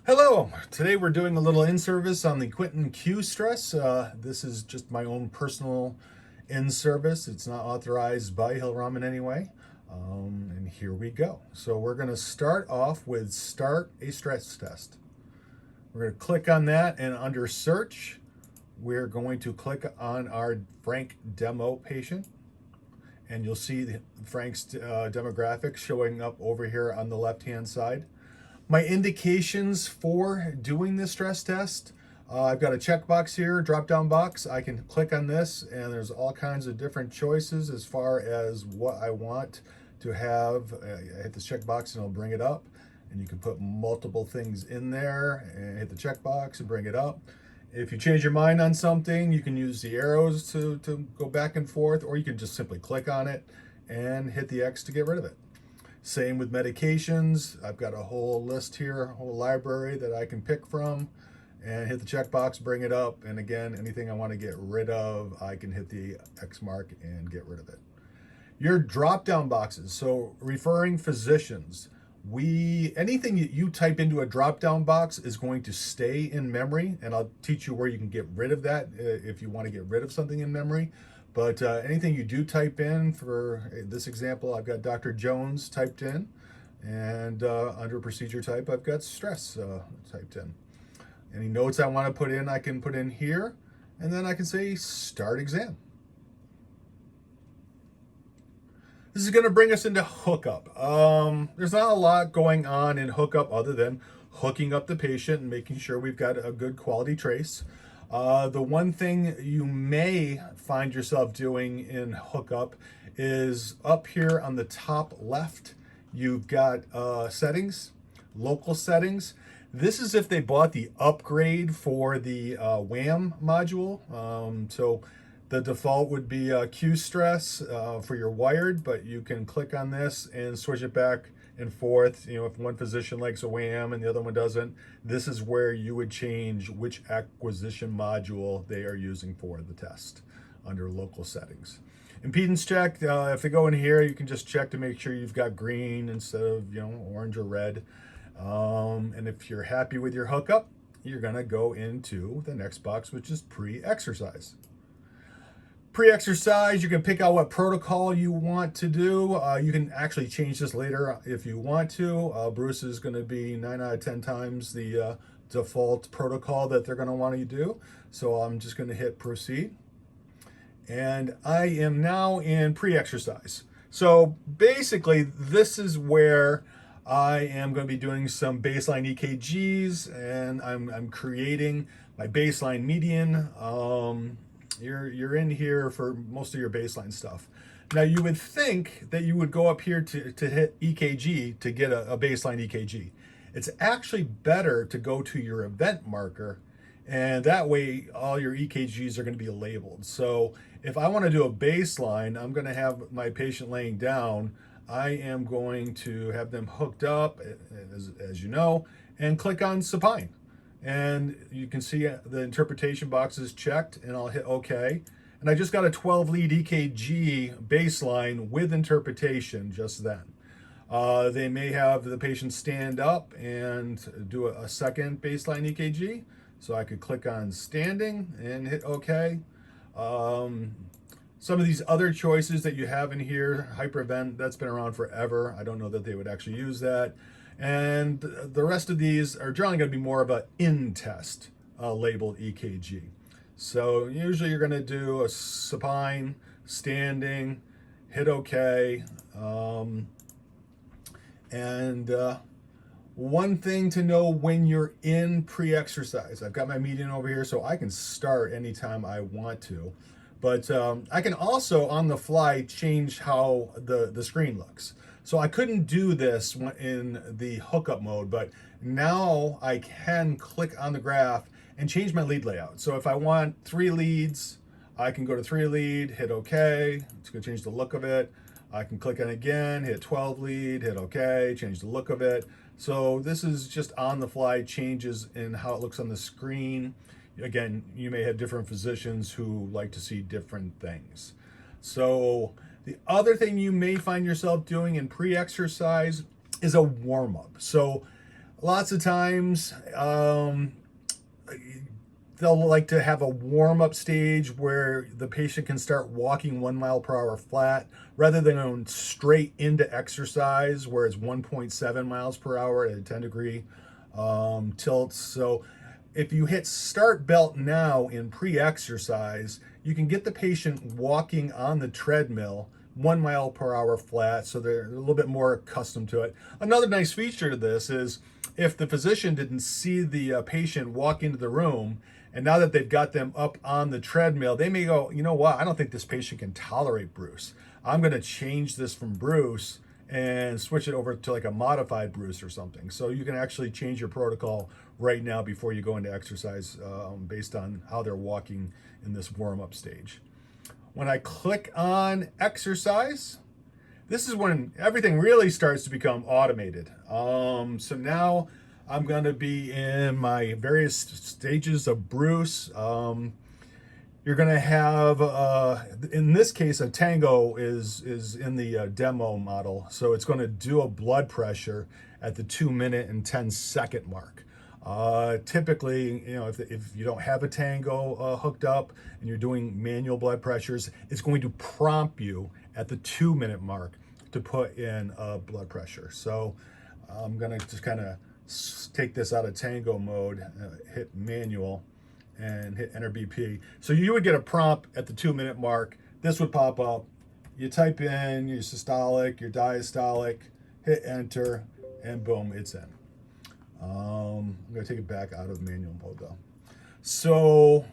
Hello, today we're doing a little in-service on the Quinton Q stress. This is just my own personal in-service. It's not authorized by Hillrom in any way. And here we go. So we're going to start off with start a stress test. We're going to click on that, and under search, we're going to click on our Frank demo patient. And you'll see Frank's demographics showing up over here on the left-hand side. My indications for doing this stress test, I've got a checkbox here, drop down box. I can click on this and there's all kinds of different choices as far as what I want to have. I hit this checkbox and it'll bring it up, and you can put multiple things in there and hit the checkbox and bring it up. If you change your mind on something, you can use the arrows to go back and forth, or you can just simply click on it and hit the X to get rid of it. Same with medications. I've got a whole list here, a whole library that I can pick from, and hit the checkbox, bring it up. And again, anything I want to get rid of, I can hit the X mark and get rid of it. Your drop down boxes. So referring physicians, anything that you type into a drop down box is going to stay in memory, and I'll teach you where you can get rid of that if you want to get rid of something in memory. But anything you do type in, for this example, I've got Dr. Jones typed in, and under procedure type, I've got stress typed in. Any notes I want to put in, I can put in here, and then I can say start exam. This is going to bring us into hookup. There's not a lot going on in hookup other than hooking up the patient and making sure we've got a good quality trace. The one thing you may find yourself doing in hookup is up here on the top left, you've got settings, local settings. This is if they bought the upgrade for the WAM module. So the default would be Q stress for your wired, but you can click on this and switch it back and forth. If one physician likes a WAM and the other one doesn't, this is where you would change which acquisition module they are using for the test under local settings. Impedance check, if they go in here, you can just check to make sure you've got green instead of orange or red. And if you're happy with your hookup, you're gonna go into the next box, which is pre-exercise. Pre-exercise, you can pick out what protocol you want to do. You can actually change this later if you want to. Bruce is going to be 9 out of 10 times the default protocol that they're going to want you to do. So I'm just going to hit proceed. And I am now in pre-exercise. So basically, this is where I am going to be doing some baseline EKGs, and I'm creating my baseline median. You're in here for most of your baseline stuff. Now you would think that you would go up here to hit EKG to get a baseline EKG. It's actually better to go to your event marker, and that way all your EKGs are going to be labeled. So if I want to do a baseline, I'm going to have my patient laying down. I am going to have them hooked up, as you know, and click on supine. And you can see the interpretation box is checked, and I'll hit OK. And I just got a 12 lead EKG baseline with interpretation just then. They may have the patient stand up and do a second baseline EKG. So I could click on standing and hit OK. Some of these other choices that you have in here, hypervent, that's been around forever. I don't know that they would actually use that. And the rest of these are generally going to be more of an in-test labeled EKG. So usually you're going to do a supine, standing, hit OK. One thing to know when you're in pre-exercise, I've got my median over here, so I can start anytime I want to. But I can also, on the fly, change how the screen looks. So I couldn't do this in the hookup mode, but now I can click on the graph and change my lead layout. So if I want 3 leads, I can go to 3 lead, hit OK. It's going to change the look of it. I can click on it again, hit 12 lead, hit OK, change the look of it. So this is just on the fly changes in how it looks on the screen. Again, you may have different physicians who like to see different things. So the other thing you may find yourself doing in pre-exercise is a warm-up. So Lots of times, they'll like to have a warm-up stage where the patient can start walking 1 mile per hour flat rather than going straight into exercise where it's 1.7 miles per hour at a 10-degree tilt. So if you hit start belt now in pre-exercise, you can get the patient walking on the treadmill 1 mile per hour flat, so they're a little bit more accustomed to it. Another nice feature to this is if the physician didn't see the patient walk into the room, and now that they've got them up on the treadmill, they may go, you know what, I don't think this patient can tolerate Bruce. I'm going to change this from Bruce and switch it over to like a modified Bruce or something. So you can actually change your protocol right now before you go into exercise based on how they're walking in this warm-up stage. When I click on exercise, this is when everything really starts to become automated. So now I'm going to be in my various stages of Bruce. You're going to have, in this case, a Tango is in the demo model. So it's going to do a blood pressure at the 2 minute and 10 second mark. Typically, if you don't have a Tango hooked up and you're doing manual blood pressures, it's going to prompt you at the 2 minute mark to put in a blood pressure. So I'm going to just kind of take this out of Tango mode, hit manual, and hit enter BP. So you would get a prompt at the 2 minute mark. This would pop up. You type in your systolic, your diastolic, hit enter, and boom, it's in. I'm going to take it back out of manual mode though. So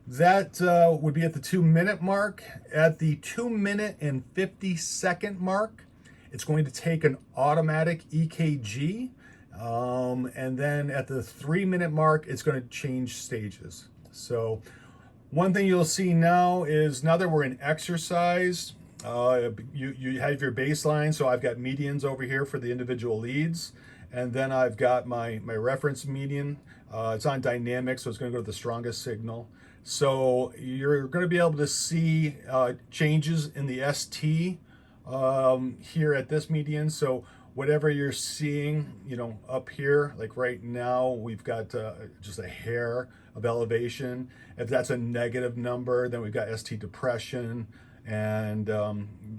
that would be at the 2 minute mark. At the 2 minute and 50 second mark, it's going to take an automatic EKG. And then at the 3 minute mark, it's going to change stages. So one thing you'll see now is now that we're in exercise, you have your baseline. So I've got medians over here for the individual leads. And then I've got my reference median. It's on dynamic, so it's going to go to the strongest signal. So you're going to be able to see changes in the ST here at this median. So whatever you're seeing, up here, like right now, we've got just a hair of elevation. If that's a negative number, then we've got ST depression, and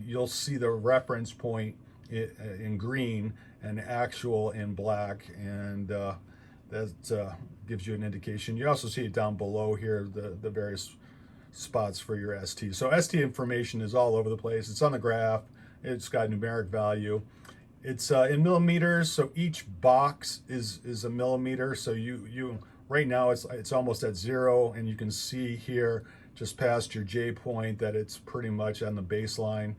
you'll see the reference point in green and actual in black, and that gives you an indication. You also see it down below here, the various spots for your ST. So ST information is all over the place. It's on the graph. It's got numeric value. It's in millimeters, so each box is a millimeter. So you right now it's almost at 0, and you can see here just past your J point that it's pretty much on the baseline.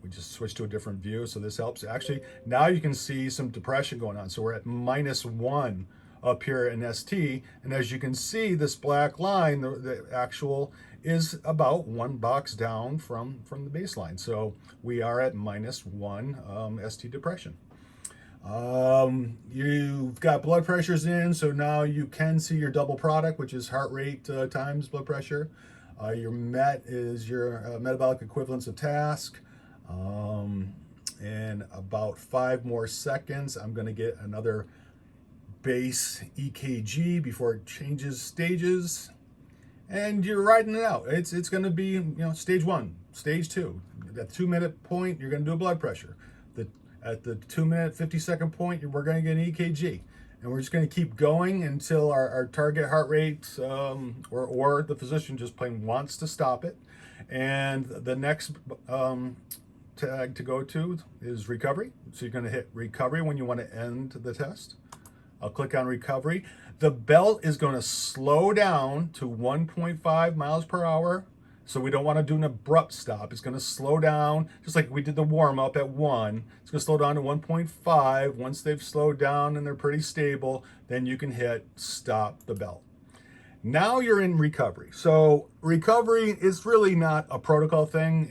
We just switched to a different view, so this helps. Actually, now you can see some depression going on. So we're at -1 up here in ST, and as you can see, this black line, the actual is about 1 box down from the baseline. So we are at -1 ST depression. You've got blood pressures in, so now you can see your double product, which is heart rate times blood pressure. Your MET is your metabolic equivalence of task. In about 5 more seconds, I'm going to get another base EKG before it changes stages. And you're riding it out. It's going to be stage 1, stage 2. At the 2 minute point, you're going to do a blood pressure. At the 2 minute 50 second point, we're going to get an EKG. And we're just going to keep going until our target heart rate or the physician just plain wants to stop it. And the next tag to go to is recovery. So you're going to hit recovery when you want to end the test. I'll click on recovery. The belt is going to slow down to 1.5 miles per hour. So we don't want to do an abrupt stop. It's going to slow down, just like we did the warm up at 1. It's going to slow down to 1.5. Once they've slowed down and they're pretty stable, then you can hit stop the belt. Now you're in recovery. So recovery is really not a protocol thing.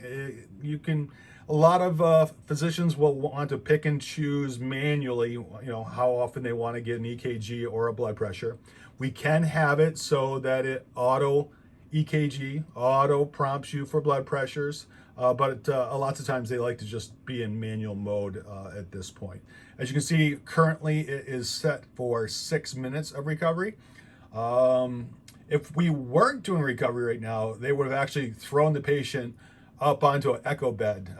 A lot of physicians will want to pick and choose manually, how often they want to get an EKG or a blood pressure. We can have it so that it auto EKG, auto prompts you for blood pressures. but a lots of times they like to just be in manual mode at this point. As you can see, currently it is set for 6 minutes of recovery. If we weren't doing recovery right now, they would have actually thrown the patient up onto an echo bed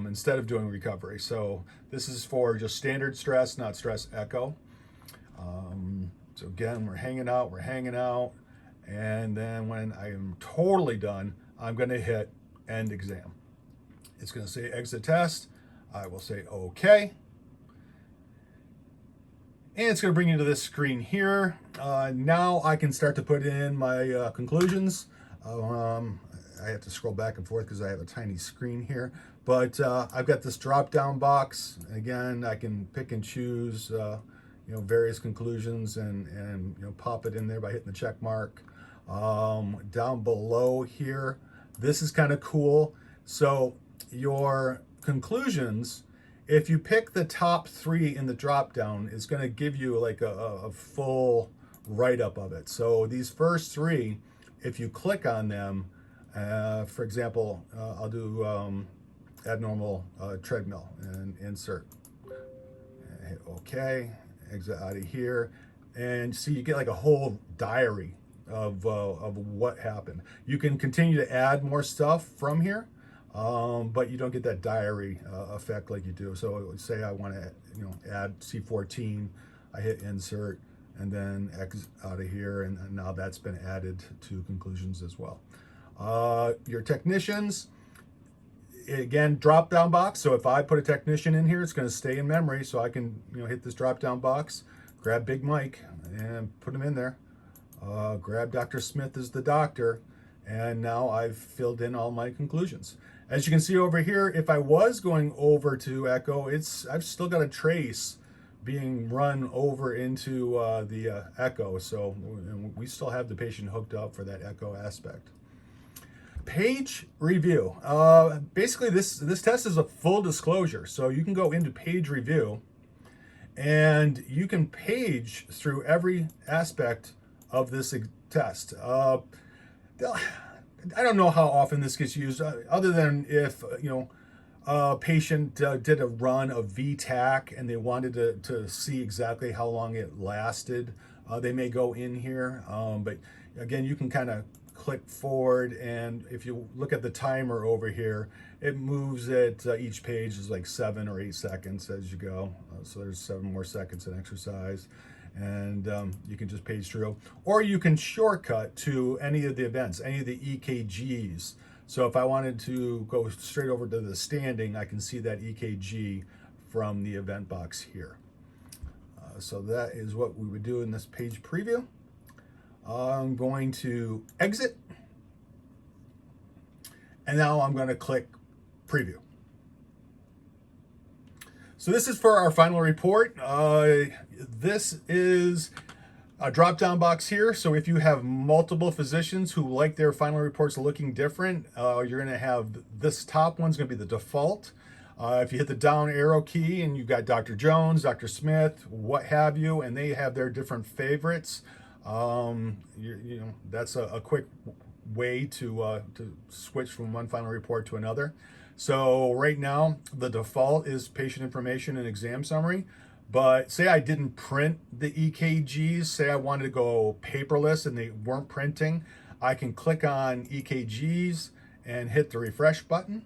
instead of doing recovery. So this is for just standard stress, not stress echo. So again, we're hanging out, and then when I am totally done, I'm going to hit end exam. It's going to say exit test. I will say okay. And it's going to bring you to this screen here. Now I can start to put in my conclusions. I have to scroll back and forth because I have a tiny screen here. But I've got this drop-down box. Again, I can pick and choose various conclusions and pop it in there by hitting the check mark. Down below here, this is kind of cool. So your conclusions, if you pick the top 3 in the drop down, it's going to give you like a full write-up of it. So these first 3, if you click on them, for example, I'll do abnormal treadmill and insert. Hit OK, exit out of here, and see you get like a whole diary of what happened. You can continue to add more stuff from here. But you don't get that diary effect like you do. So say I want to add C14, I hit insert and then X out of here, and now that's been added to conclusions as well. Your technicians, again, drop down box. So if I put a technician in here, it's going to stay in memory, so I can hit this drop down box, grab Big Mike and put him in there, grab Dr. Smith as the doctor, and now I've filled in all my conclusions. As you can see over here, if I was going over to echo, I've still got a trace being run over into the echo, so we still have the patient hooked up for that echo aspect. Page review. Basically, this test is a full disclosure, so you can go into page review and you can page through every aspect of this test. I don't know how often this gets used, other than if a patient did a run of VTAC and they wanted to see exactly how long it lasted. They may go in here, but again, you can kind of click forward, and if you look at the timer over here, it moves it. Each page is like 7 or 8 seconds as you go. So there's 7 more seconds in exercise. And you can just page through, or you can shortcut to any of the events, any of the EKGs. So if I wanted to go straight over to the standing, I can see that EKG from the event box here. So that is what we would do in this page preview. I'm going to exit, and now I'm going to click preview. So this is for our final report. This is a drop-down box here. So if you have multiple physicians who like their final reports looking different, you're going to have this top one's going to be the default. If you hit the down arrow key and you've got Dr. Jones, Dr. Smith, what have you, and they have their different favorites, that's a quick way to switch from one final report to another. So right now, the default is patient information and exam summary. But say I didn't print the EKGs, say I wanted to go paperless and they weren't printing, I can click on EKGs and hit the refresh button.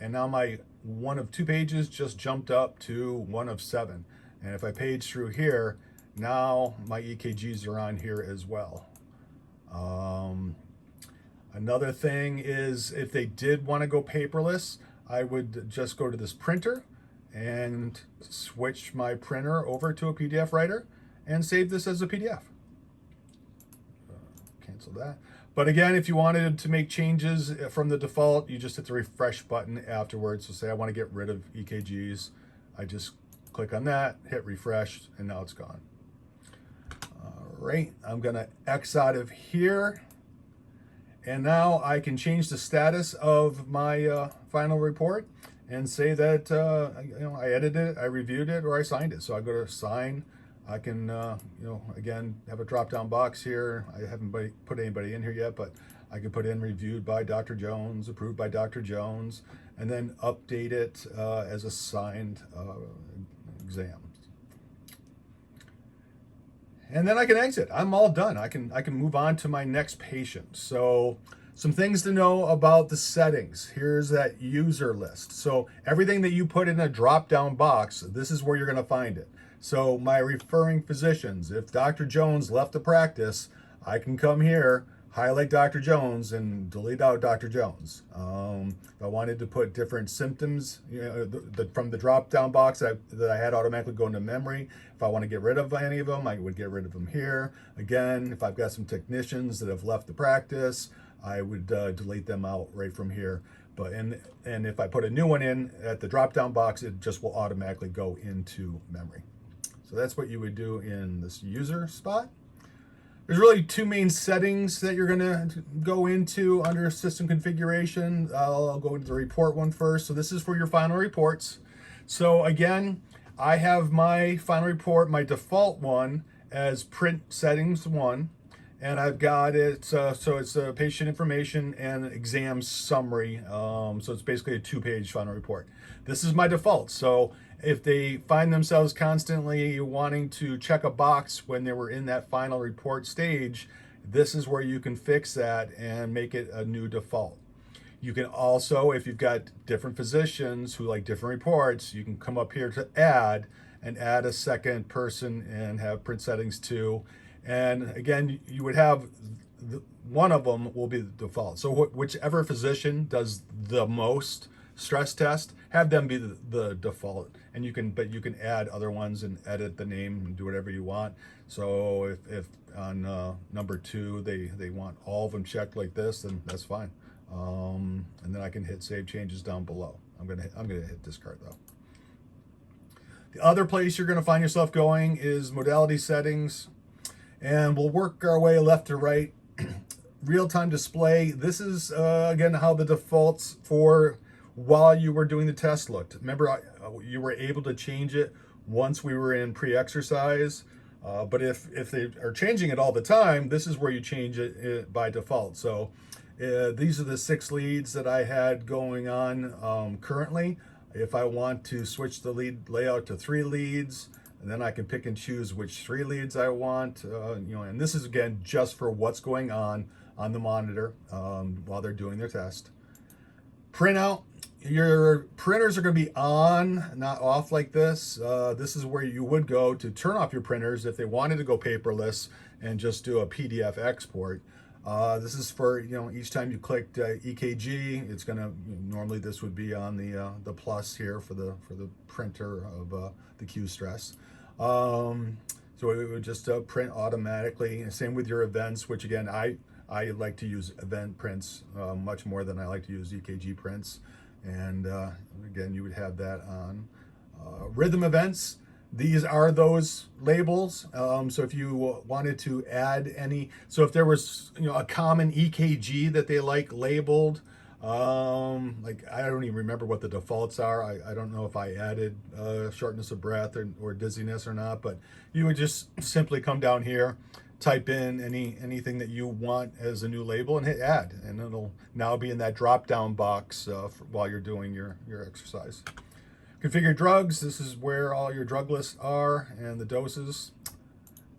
And now my 1 of 2 pages just jumped up to 1 of 7. And if I page through here, now my EKGs are on here as well. Another thing is if they did want to go paperless, I would just go to this printer and switch my printer over to a PDF writer and save this as a PDF. Cancel that. But again, if you wanted to make changes from the default, you just hit the refresh button afterwards. So say I want to get rid of EKGs, I just click on that, hit refresh, and now it's gone. All right, I'm gonna X out of here. And now I can change the status of my final report and say that I edited it, I reviewed it, or I signed it. So I go to sign, I can, again, have a drop-down box here. I haven't put anybody in here yet, but I can put in reviewed by Dr. Jones, approved by Dr. Jones, and then update it as a signed exam. And then I can exit. I'm all done. I can move on to my next patient. So some things to know about the settings. Here's that user list. So everything that you put in a drop-down box, this is where you're going to find it. So my referring physicians, if Dr. Jones left the practice, I can come here, highlight Dr. Jones, and delete out Dr. Jones. If I wanted to put different symptoms, from the drop-down box that I had automatically go into memory, if I want to get rid of any of them, I would get rid of them here. Again, if I've got some technicians that have left the practice, I would delete them out right from here. But and if I put a new one in at the drop-down box, it just will automatically go into memory. So that's what you would do in this user spot. There's really two main settings that you're going to go into under system configuration. I'll go into the report one first. So this is for your final reports. So again, I have my final report, my default one, as print settings 1. And I've got it, so it's a patient information and exam summary. So it's basically a 2-page final report. This is my default. So if they find themselves constantly wanting to check a box when they were in that final report stage, this is where you can fix that and make it a new default. You can also, if you've got different physicians who like different reports, you can come up here to add and add a second person and have print settings 2. And again, you would have one of them will be the default. So whichever physician does the most stress test, have them be the default. And you can add other ones and edit the name and do whatever you want. So if on number 2 they want all of them checked like this, then that's fine. And then I can hit save changes down below. I'm gonna hit discard though. The other place you're gonna find yourself going is modality settings. And we'll work our way left to right. Real-time display. This is, again, how the defaults for while you were doing the test looked. Remember, you were able to change it once we were in pre-exercise. But if they are changing it all the time, this is where you change it by default. So these are the 6 leads that I had going on currently. If I want to switch the lead layout to 3 leads, and then I can pick and choose which 3 leads I want, and this is again just for what's going on the monitor while they're doing their test. Printout, your printers are going to be on, not off like this. This is where you would go to turn off your printers if they wanted to go paperless and just do a PDF export. This is for, each time you clicked EKG, it's going to, normally this would be on the plus here for the printer of the Q-Stress. So it would just print automatically. Same with your events, which again, I like to use event prints much more than I like to use EKG prints. And again, you would have that on. Rhythm events, these are those labels. So if you wanted to add any, so if there was a common EKG that they like labeled, like I don't even remember what the defaults are. I don't know if I added shortness of breath or dizziness or not, but you would just simply come down here, type in anything that you want as a new label and hit add, and it'll now be in that drop down box while you're doing your exercise. Configure drugs, this is where all your drug lists are and the doses.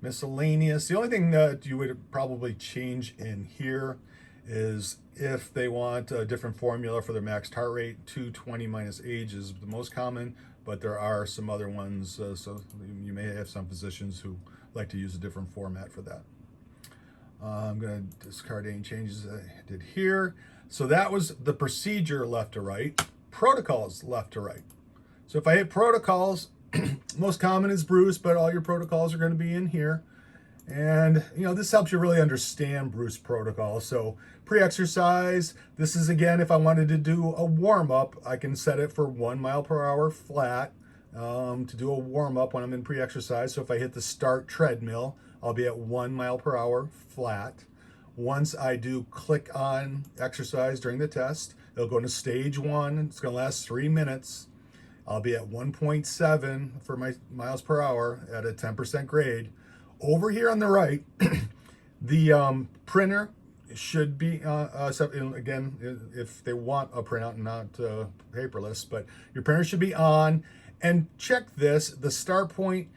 Miscellaneous, the only thing that you would probably change in here is if they want a different formula for their maxed heart rate. 220 minus age is the most common, but there are some other ones, so you may have some physicians who like to use a different format for that. I'm going to discard any changes I did here. So that was the procedure left to right, protocols left to right. So if I hit protocols, most common is Bruce, but all your protocols are going to be in here. And, this helps you really understand Bruce protocol. So pre-exercise, this is, again, if I wanted to do a warm-up, I can set it for 1 mile per hour flat to do a warm-up when I'm in pre-exercise. So if I hit the start treadmill, I'll be at 1 mile per hour flat. Once I do click on exercise during the test, it'll go into stage 1. It's going to last 3 minutes. I'll be at 1.7 for my miles per hour at a 10% grade. Over here on the right, the printer should be, again, if they want a printout and not paperless, but your printer should be on. And check this, the start point,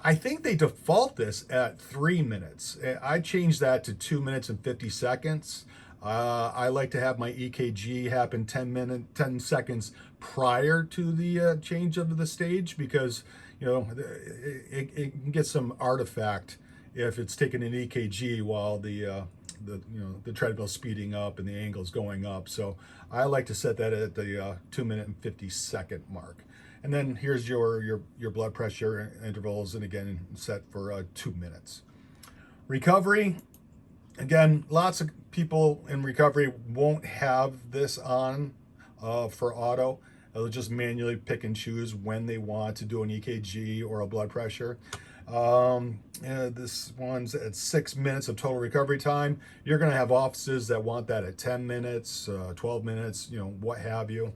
I think they default this at 3 minutes. I changed that to 2 minutes and 50 seconds. I like to have my EKG happen 10 seconds prior to the change of the stage, because it can get some artifact if it's taking an EKG while the treadmill's speeding up and the angle's going up. So I like to set that at the 2 minute and 50 second mark. And then here's your blood pressure intervals, and again, set for 2 minutes. Recovery, again, lots of people in recovery won't have this on for auto. They'll just manually pick and choose when they want to do an EKG or a blood pressure. This one's at 6 minutes of total recovery time. You're going to have offices that want that at 10 minutes, 12 minutes, what have you.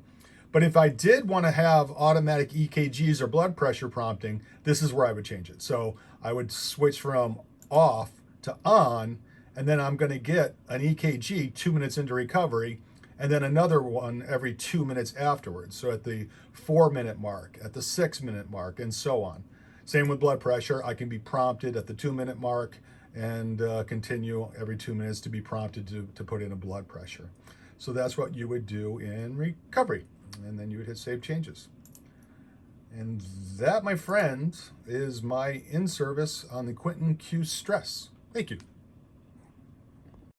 But if I did want to have automatic EKGs or blood pressure prompting, this is where I would change it. So I would switch from off to on, and then I'm going to get an EKG 2 minutes into recovery, and then another one every 2 minutes afterwards. So at the 4 minute mark, at the 6 minute mark, and so on. Same with blood pressure. I can be prompted at the 2 minute mark and continue every 2 minutes to be prompted to put in a blood pressure. So that's what you would do in recovery. And then you would hit save changes. And that, my friend, is my in-service on the Quinton Q Stress. Thank you.